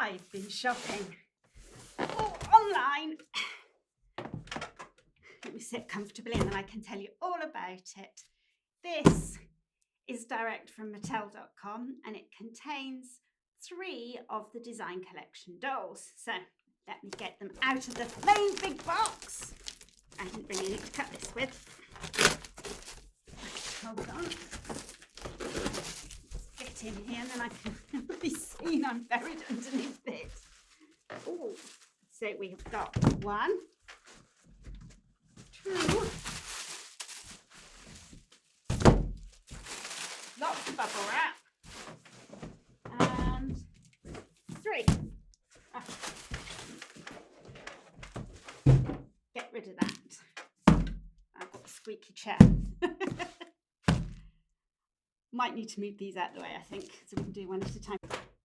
I've been shopping online. Let me sit comfortably and then I can tell you all about it. This is direct from Mattel.com and it contains 3 of the design collection dolls. So let me get them out of the main big box. I didn't really need to cut this with. Hold on. Let's get in here and then I can be seen. I'm buried underneath it. Oh, so we've got 1, 2, lots of bubble wrap, and 3. Oh. Get rid of that. I've got a squeaky chair. Might need to move these out of the way, I think, so we can do one at a time.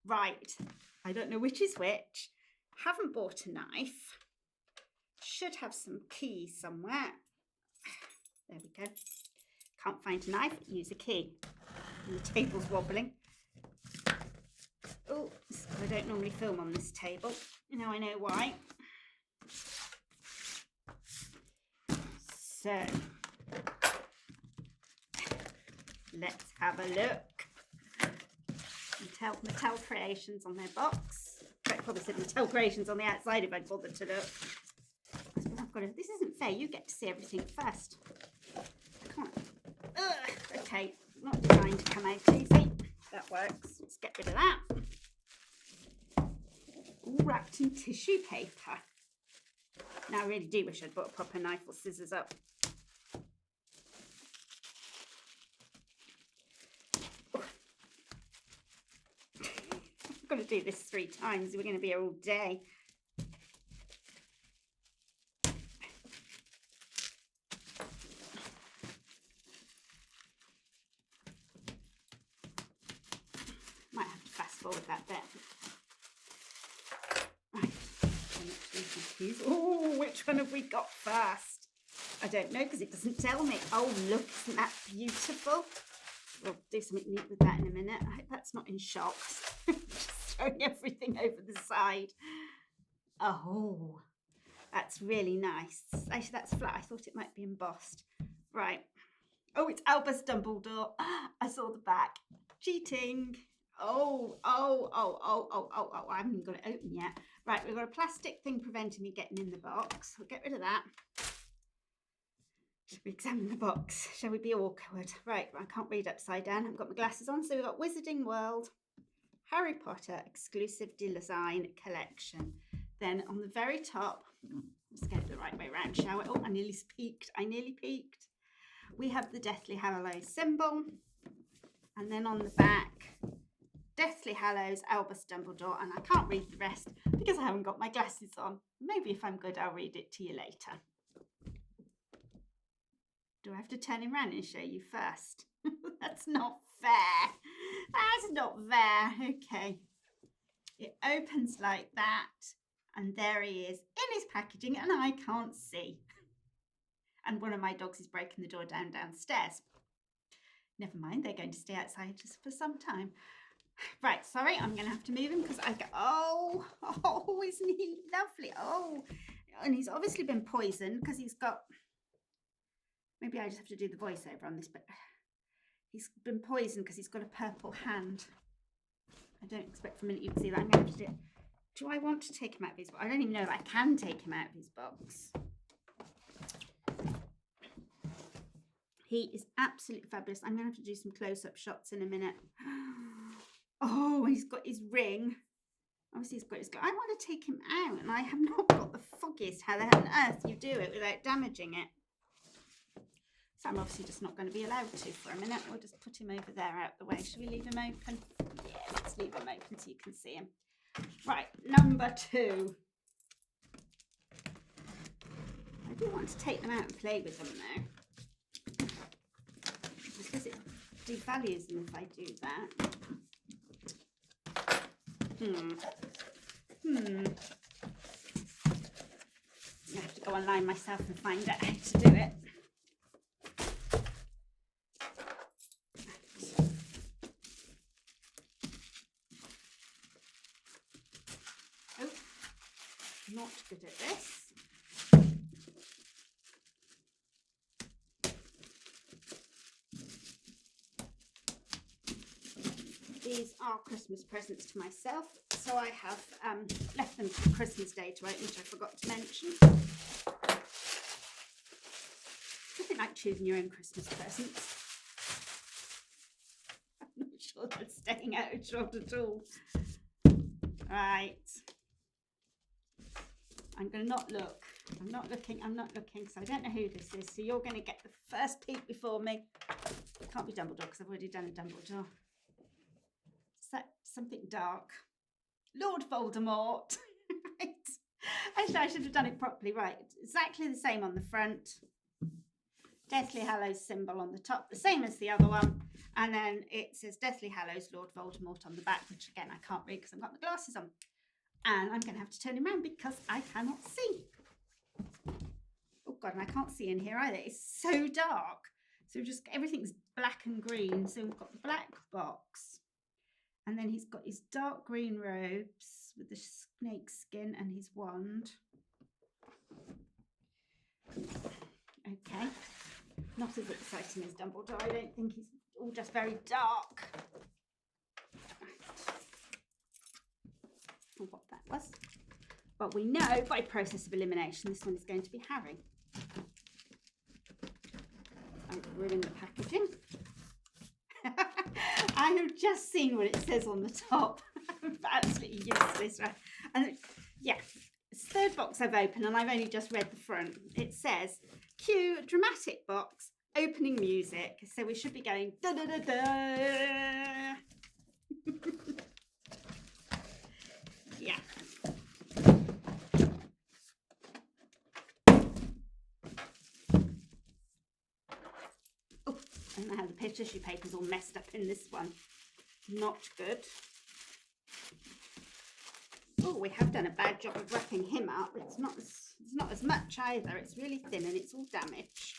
Right, I don't know which is which. Haven't bought a knife. Should have some keys somewhere. There we go. Can't find a knife, use a key. And the table's wobbling. Oh, I don't normally film on this table. Now I know why. So, let's have a look. Mattel Creations on their box. I probably said Mattel Creations on the outside if I'd bothered to look. This isn't fair. You get to see everything first. I can't. Ugh, okay, not designed to come out easy. That works. Let's get rid of that. All wrapped in tissue paper. Now I really do wish I'd bought a proper knife or scissors up. I've got to do this 3 times. We're going to be here all day. Might have to fast forward that bit. Right. Oh, which one have we got first? I don't know because it doesn't tell me. Oh, look, isn't that beautiful? We'll do something neat with that in a minute. I hope that's not in shock. Just throwing everything over the side. Oh, that's really nice. Actually, that's flat. I thought it might be embossed. Right. Oh, it's Albus Dumbledore. I saw the back. Cheating. Oh, I haven't even got it open yet. Right, we've got a plastic thing preventing me getting in the box. We'll get rid of that. Should we examine the box? Shall we be awkward? Right, I can't read upside down. I've got my glasses on. So we've got Wizarding World, Harry Potter exclusive design collection. Then on the very top, let's get it the right way around, shall we? Oh, I nearly peeked. We have the Deathly Hallows symbol. And then on the back, Deathly Hallows, Albus Dumbledore, and I can't read the rest because I haven't got my glasses on. Maybe if I'm good, I'll read it to you later. Do I have to turn him around and show you first? That's not fair. That's not fair. Okay. It opens like that, and there he is in his packaging, and I can't see. And one of my dogs is breaking the door downstairs. Never mind, they're going to stay outside just for some time. Right, sorry, I'm going to have to move him because I go, oh, isn't he lovely? Oh, and he's obviously been poisoned because he's got, maybe I just have to do the voiceover on this, but he's been poisoned because he's got a purple hand. I don't expect for a minute you can see that. I'm going to have to do I want to take him out of his box? I don't even know if I can take him out of his box. He is absolutely fabulous. I'm going to have to do some close-up shots in a minute. Oh, he's got his ring. Obviously, he's got his glove. I want to take him out, and I have not got the foggiest how the hell on earth you do it without damaging it. So I'm obviously just not going to be allowed to for a minute. We'll just put him over there out the way. Should we leave him open? Yeah, let's leave him open so you can see him. Right, number 2. I do want to take them out and play with them now. Because it devalues them if I do that. I have to go online myself and find out how to do it. not good at this. These are Christmas presents to myself, so I have left them for Christmas Day to open, which I forgot to mention. Nothing like choosing your own Christmas presents. I'm not sure they're staying out of shot at all. Right. I'm going to not look. I'm not looking, because I don't know who this is. So you're going to get the first peek before me. It can't be Dumbledore, because I've already done a Dumbledore. Is that something dark? Lord Voldemort. Right. Actually, I should have done it properly. Right. Exactly the same on the front. Deathly Hallows symbol on the top, the same as the other one. And then it says Deathly Hallows Lord Voldemort on the back, which again, I can't read because I've got my glasses on. And I'm going to have to turn him around because I cannot see. Oh God, and I can't see in here either. It's so dark. So just everything's black and green. So we've got the black box. And then he's got his dark green robes with the snake skin and his wand. Okay. Not as exciting as Dumbledore. I don't think he's all just very dark. What that was. But we know by process of elimination this one is going to be Harry. I've ruined the packaging. I have just seen what it says on the top. Absolutely useless, right? And yeah, it's the third box I've opened and I've only just read the front. It says, cue dramatic box, opening music. So we should be going da da da da. Yeah. Oh, I don't know how the tissue paper's all messed up in this one. Not good. Oh, we have done a bad job of wrapping him up. It's not as much either. It's really thin and it's all damaged.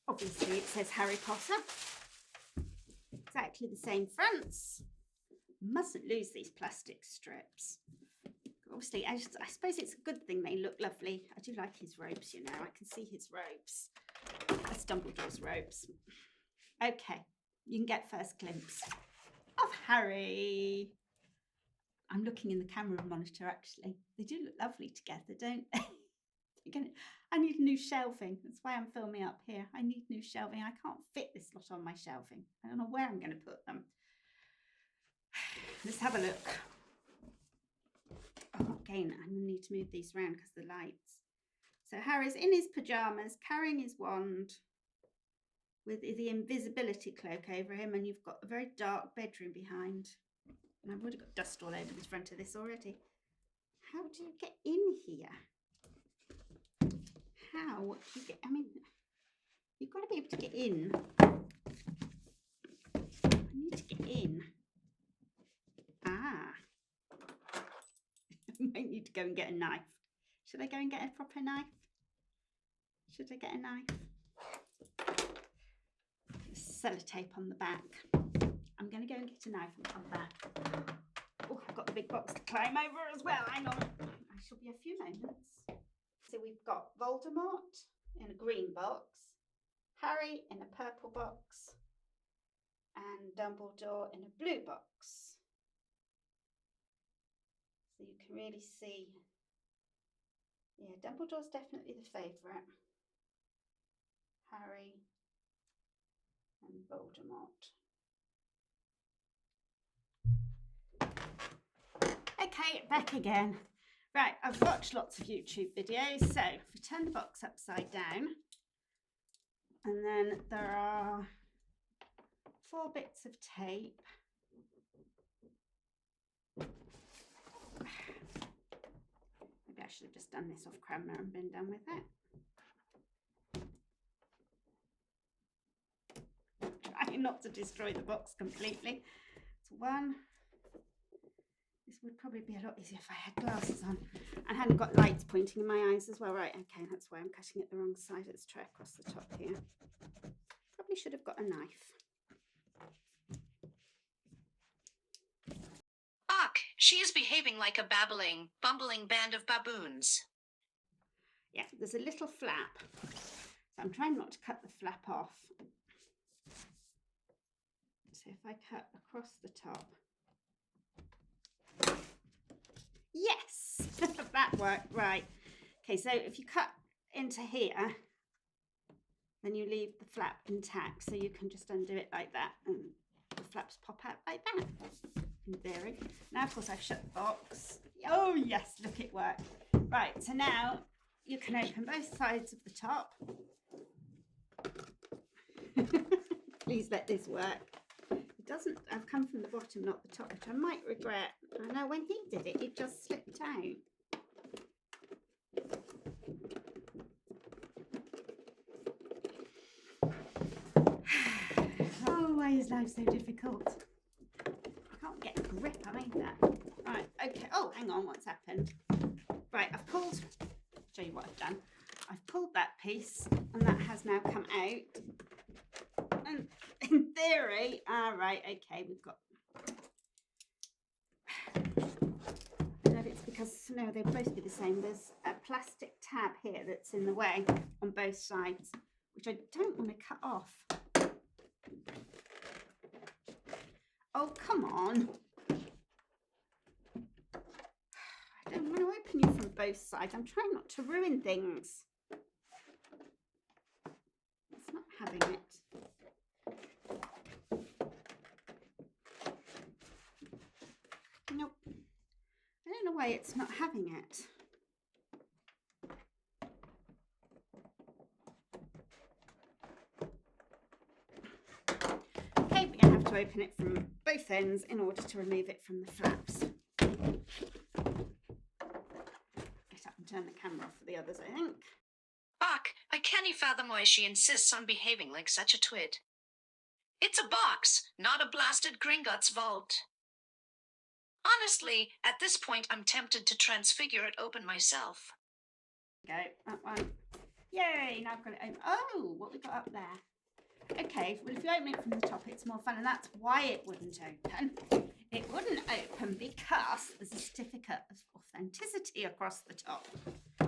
Obviously, it says Harry Potter. Exactly the same fronts. Mustn't lose these plastic strips. Obviously, I suppose it's a good thing they look lovely. I do like his robes, you know. I can see his robes. That's Dumbledore's robes. Okay, you can get first glimpse of Harry. I'm looking in the camera monitor, actually. They do look lovely together, don't they? I need new shelving. That's why I'm filming up here. I need new shelving. I can't fit this lot on my shelving. I don't know where I'm going to put them. Let's have a look. Oh, again, I need to move these around because of the lights. So Harry's in his pajamas, carrying his wand with the invisibility cloak over him, and you've got a very dark bedroom behind. And I've already got dust all over the front of this already. How do you get in here? How do you get, I mean, you've got to be able to get in. I need to get in. Ah. I might need to go and get a knife. Should I go and get a proper knife? Should I get a knife? Sellotape on the back. I'm going to go and get a knife and come back. Oh, I've got the big box to climb over as well. Hang on. I shall be a few moments. So we've got Voldemort in a green box, Harry in a purple box, and Dumbledore in a blue box. So you can really see, yeah, Dumbledore's definitely the favourite. Harry and Voldemort. Okay, back again. Right, I've watched lots of YouTube videos. So if we turn the box upside down, and then there are 4 bits of tape. Maybe I should have just done this off camera and been done with it. Trying not to destroy the box completely. It's 1, this would probably be a lot easier if I had glasses on and hadn't got lights pointing in my eyes as well. Right, okay, that's why I'm cutting it the wrong side. Let's try across the top here. Probably should have got a knife. Ach, she is behaving like a babbling, bumbling band of baboons. Yeah, there's a little flap. So I'm trying not to cut the flap off. So if I cut across the top. Yes, that worked, right. Okay, so if you cut into here, then you leave the flap intact, so you can just undo it like that, and the flaps pop out like that, in theory. Now, of course, I've shut the box. Oh, yes, look, it worked. Right, so now you can open both sides of the top. Please let this work. It doesn't, I've come from the bottom, not the top, which I might regret. I know when he did it, it just slipped out. Oh, why is life so difficult? I can't get a grip either. Right, okay. Oh, hang on, what's happened? Right, I've pulled, show you what I've done. I've pulled that piece, and that has now come out. And in theory, right, okay, we've got, I don't know if it's because, no, they'll both be the same. There's a plastic tab here that's in the way on both sides, which I don't want to cut off. Oh, come on. I don't want to open you from both sides. I'm trying not to ruin things. It's not having it. Nope. I don't know why it's not having it. Okay, we're going to have to open it from both ends in order to remove it from the flaps. Get up and turn the camera off for the others, I think. Ach, I can't fathom why she insists on behaving like such a twit. It's a box, not a blasted Gringotts vault. Honestly, at this point, I'm tempted to transfigure it open myself. Go, that one. Yay, now I've got it open. Oh, what we got up there. Okay, well, if you open it from the top, it's more fun, and that's why it wouldn't open. It wouldn't open because there's a certificate of authenticity across the top.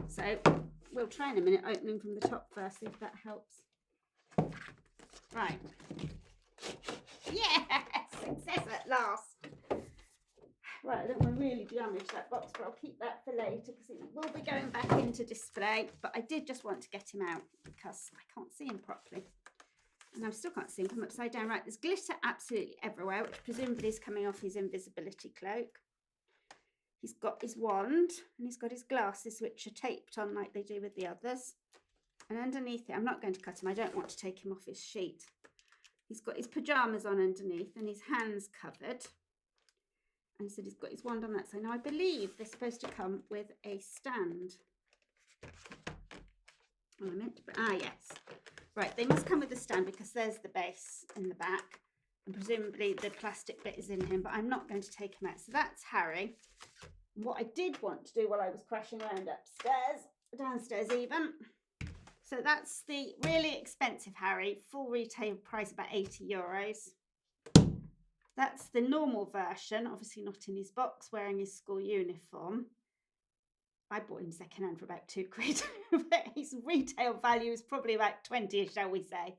So we'll try in a minute opening from the top first, see if that helps. Right. Yes, success at last. Right, I don't want to really damage that box, but I'll keep that for later because it will be going back into display. But I did just want to get him out because I can't see him properly. And I still can't see him from upside down. Right, there's glitter absolutely everywhere, which presumably is coming off his invisibility cloak. He's got his wand and he's got his glasses, which are taped on like they do with the others. And underneath it, I'm not going to cut him. I don't want to take him off his sheet. He's got his pajamas on underneath and his hands covered. And so he's got his wand on that side. Now, I believe they're supposed to come with a stand. Oh, I meant to, yes. Right, they must come with a stand because there's the base in the back. And presumably the plastic bit is in him, but I'm not going to take him out. So that's Harry. What I did want to do while I was crashing around upstairs, downstairs even. So that's the really expensive Harry, full retail price about €80. That's the normal version, obviously not in his box, wearing his school uniform. I bought him secondhand for about £2, but his retail value is probably about 20, shall we say.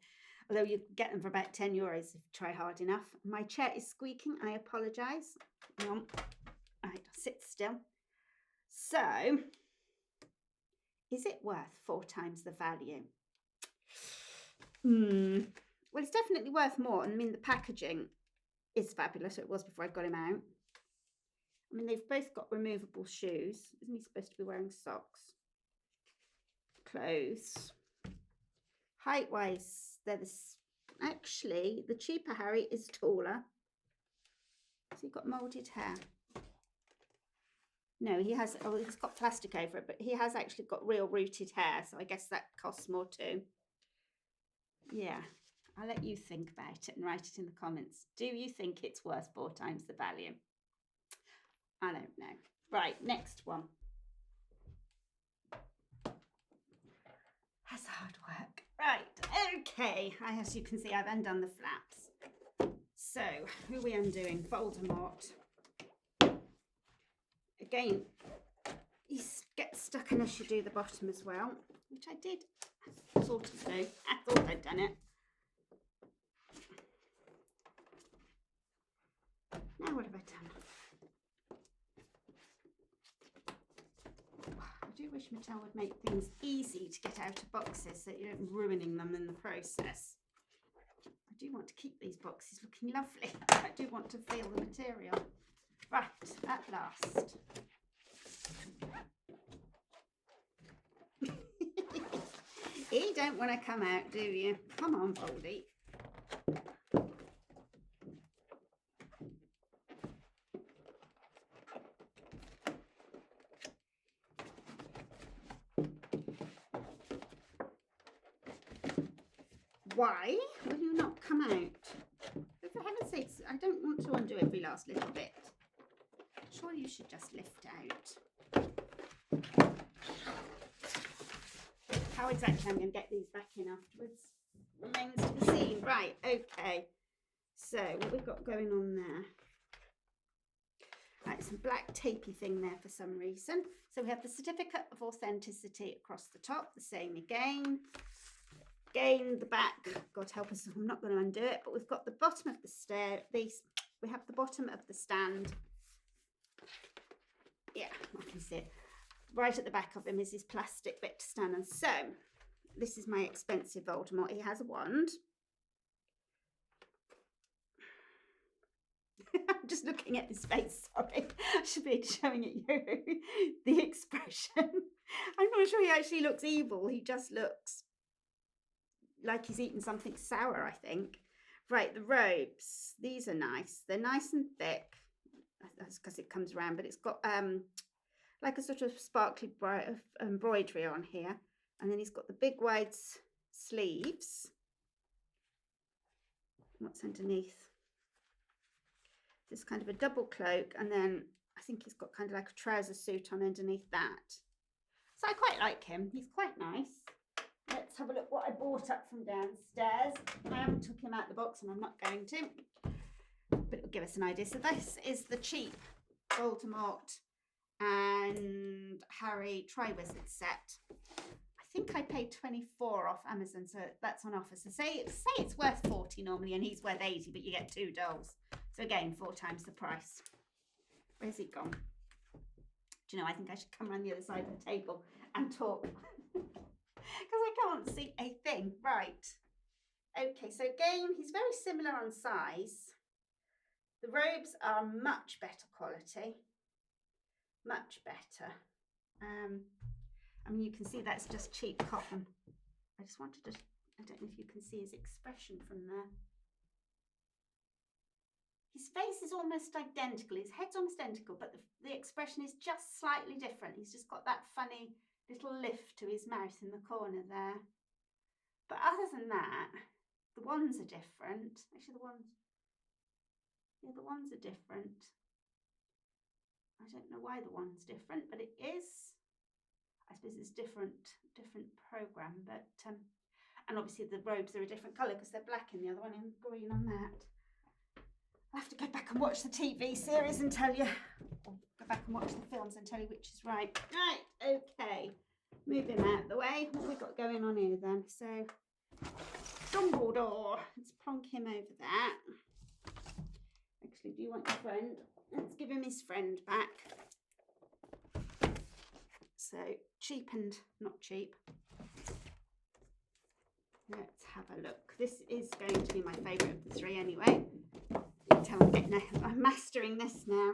Although you get them for about €10 if you try hard enough. My chair is squeaking, I apologise. Right, I'll sit still. So, is it worth 4 times the value? Well, it's definitely worth more. I mean, the packaging is fabulous. It was before I got him out. I mean, they've both got removable shoes. Isn't he supposed to be wearing socks? Clothes. Height-wise, they're actually, the cheaper Harry is taller. So he's got moulded hair. No, he has, oh, he's got plastic over it, but he has actually got real rooted hair. So I guess that costs more too. Yeah. I'll let you think about it and write it in the comments. Do you think it's worth 4 times the value? I don't know. Right, next one. That's hard work. Right, okay. As you can see, I've undone the flaps. So, who are we undoing? Voldemort. Again, you get stuck unless you do the bottom as well, which I did sort of do. I thought I'd done it. Now what have I done? I do wish Mattel would make things easy to get out of boxes so that you don't ruining them in the process. I do want to keep these boxes looking lovely. I do want to feel the material. Right, at last. You don't want to come out, do you? Come on, Voldy. Why will you not come out? For heaven's sakes, I don't want to undo every last little bit. Surely you should just lift out. How exactly I'm going to get these back in afterwards remains to be seen. Right, okay. So what we've got going on there. Right, some black tapey thing there for some reason. So we have the certificate of authenticity across the top, the same again. Again, the back, God help us, I'm not going to undo it, but we've got the bottom of the stair, we have the bottom of the stand. Yeah, I can see it. Right at the back of him is his plastic bit to stand on. So, this is my expensive Voldemort. He has a wand. I'm just looking at his face, sorry. I should be showing it you. The expression. I'm not sure he actually looks evil. He just looks like he's eaten something sour, I think. Right, the robes. These are nice. They're nice and thick. That's because it comes around, but it's got like a sort of sparkly embroidery on here. And then he's got the big wide sleeves. What's underneath? This kind of a double cloak, and then I think he's got kind of like a trouser suit on underneath that. So I quite like him. He's quite nice. Let's have a look what I bought up from downstairs. I haven't took him out the box and I'm not going to, but it'll give us an idea. So this is the cheap Voldemort and Harry Triwizard set. I think I paid 24 off Amazon, so that's on offer. So say it's worth 40 normally and he's worth 80, but you get 2 dolls. So again, 4 times the price. Where's he gone? Do you know, I think I should come around the other side of the table and talk. Because I can't see a thing. Right. Okay, so again, he's very similar on size. The robes are much better quality. Much better. I mean, you can see that's just cheap cotton. I just wanted to, I don't know if you can see his expression from there. His face is almost identical. His head's almost identical, but the expression is just slightly different. He's just got that funny little lift to his mouth in the corner there. But other than that, the wands are different. Actually, the wands are different. I don't know why the wand's different, but it is. I suppose it's different program, but and obviously the robes are a different colour because they're black in the other one and green on that. I'll have to go back and watch the TV series and tell you, or go back and watch the films and tell you which is right. Right, okay. Move him out of the way. What have we got going on here then? So, Dumbledore. Let's plonk him over there. Actually, do you want your friend? Let's give him his friend back. So, cheap and not cheap. Let's have a look. This is going to be my favourite of the 3 anyway. I'm mastering this now.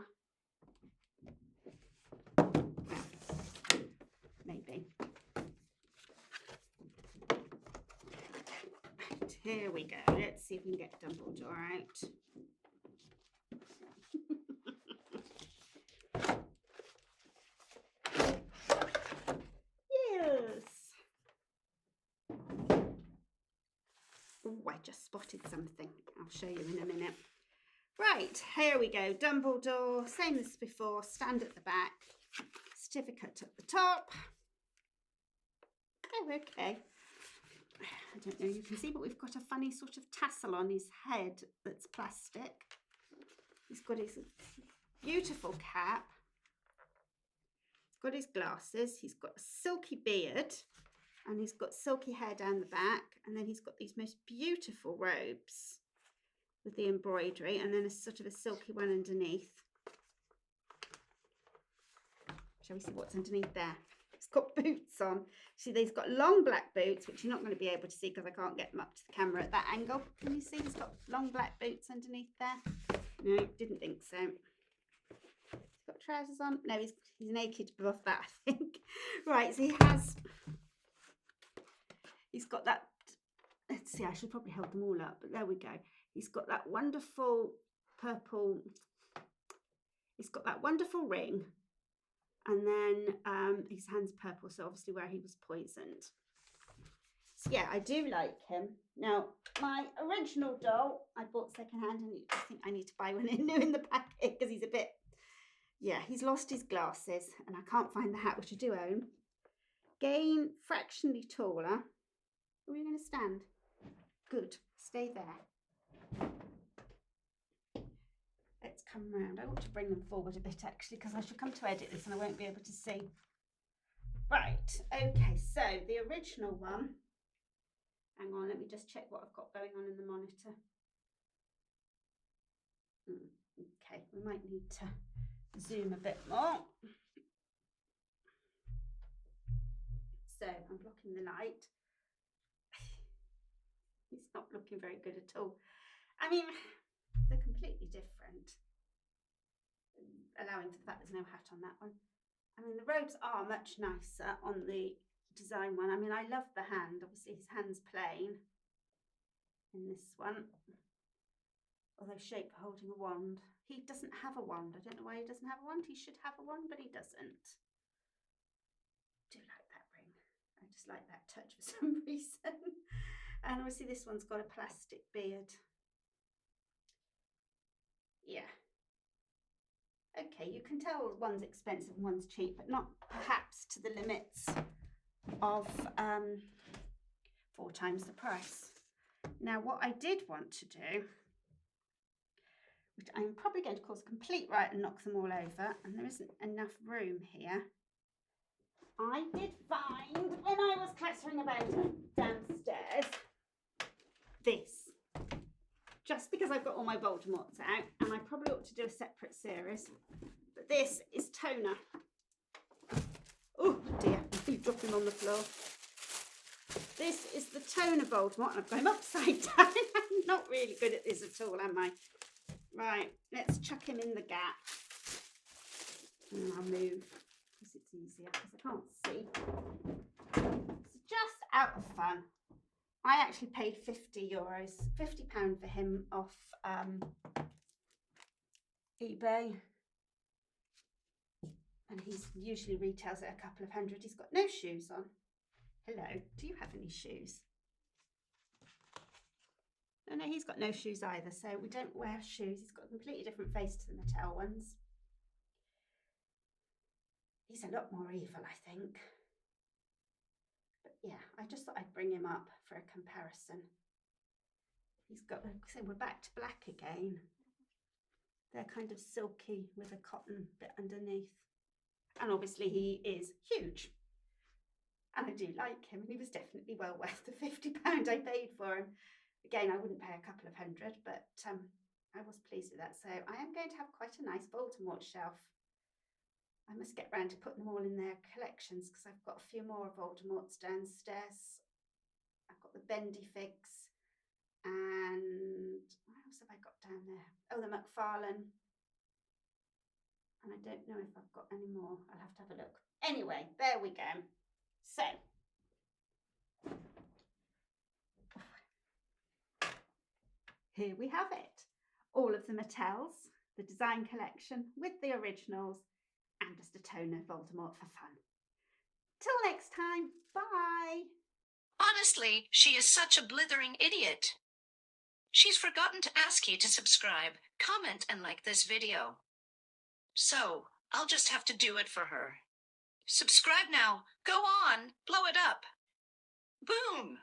Well, maybe. Right, here we go. Let's see if we can get Dumbledore out. Yes. Oh, I just spotted something. I'll show you in a minute. Right, here we go. Dumbledore, same as before, stand at the back, certificate at the top. Oh, okay. I don't know, you can see, but we've got a funny sort of tassel on his head that's plastic. He's got his beautiful cap. He's got his glasses. He's got a silky beard, and he's got silky hair down the back. And then he's got these most beautiful robes with the embroidery, and then a sort of a silky one underneath. Shall we see what's underneath there? He's got boots on. See, he's got long black boots, which you're not going to be able to see because I can't get them up to the camera at that angle. Can you see he's got long black boots underneath there? No, didn't think so. He's got trousers on. No, he's naked above that, I think. Right, so he's got that. Let's see, I should probably hold them all up, but there we go. He's got that wonderful purple. He's got that wonderful ring. And then his hand's purple, so obviously where he was poisoned. So yeah, I do like him. Now, my original doll, I bought secondhand, and I think I need to buy one new in the packet because he's a bit, yeah, he's lost his glasses, and I can't find the hat, which I do own. Gain fractionally taller. Where are you going to stand? Good, stay there. Let's come round. I ought to bring them forward a bit actually because I should come to edit this and I won't be able to see. Right, okay, so the original one, hang on, let me just check what I've got going on in the monitor. Okay, we might need to zoom a bit more. So I'm blocking the light. It's not looking very good at all. I mean, they're completely different, allowing for the fact there's no hat on that one. I mean, the robes are much nicer on the design one. I mean, I love the hand. Obviously, his hand's plain in this one, although shaped for holding a wand. He doesn't have a wand. I don't know why he doesn't have a wand. He should have a wand, but he doesn't. I do like that ring. I just like that touch for some reason. And obviously this one's got a plastic beard. Yeah. Okay, you can tell one's expensive and one's cheap, but not perhaps to the limits of 4 times the price. Now, what I did want to do, which I'm probably going to cause a complete riot and knock them all over, and there isn't enough room here. I did find, when I was clattering about downstairs, this. Just because I've got all my Voldemorts out, and I probably ought to do a separate series, but this is Toner. Oh dear, you drop him on the floor. This is the Toner Voldemort, and I've got him upside down. I'm not really good at this at all, am I? Right, let's chuck him in the gap. And I'll move, because it's easier, because I can't see. It's just out of fun. I actually paid £50 for him off eBay. And he's usually retails at a couple of hundred. He's got no shoes on. Hello, do you have any shoes? No, he's got no shoes either, so we don't wear shoes. He's got a completely different face to the Mattel ones. He's a lot more evil, I think. But yeah, I just thought I'd bring him up for a comparison. He's got, so we're back to black again. They're kind of silky with a cotton bit underneath. And obviously he is huge. And I do like him, and he was definitely well worth the £50 I paid for him. Again, I wouldn't pay a couple of hundred, but I was pleased with that. So I am going to have quite a nice Voldemort shelf. I must get round to putting them all in their collections because I've got a few more Voldemorts downstairs. I've got the Bendy Figs, and what else have I got down there? Oh, the McFarlane. And I don't know if I've got any more. I'll have to have a look. Anyway, there we go. So, here we have it. All of the Mattels, the design collection with the originals, and just a Toner Voldemort for fun. Till next time, bye. Honestly, she is such a blithering idiot. She's forgotten to ask you to subscribe, comment, and like this video. So, I'll just have to do it for her. Subscribe now. Go on. Blow it up. Boom!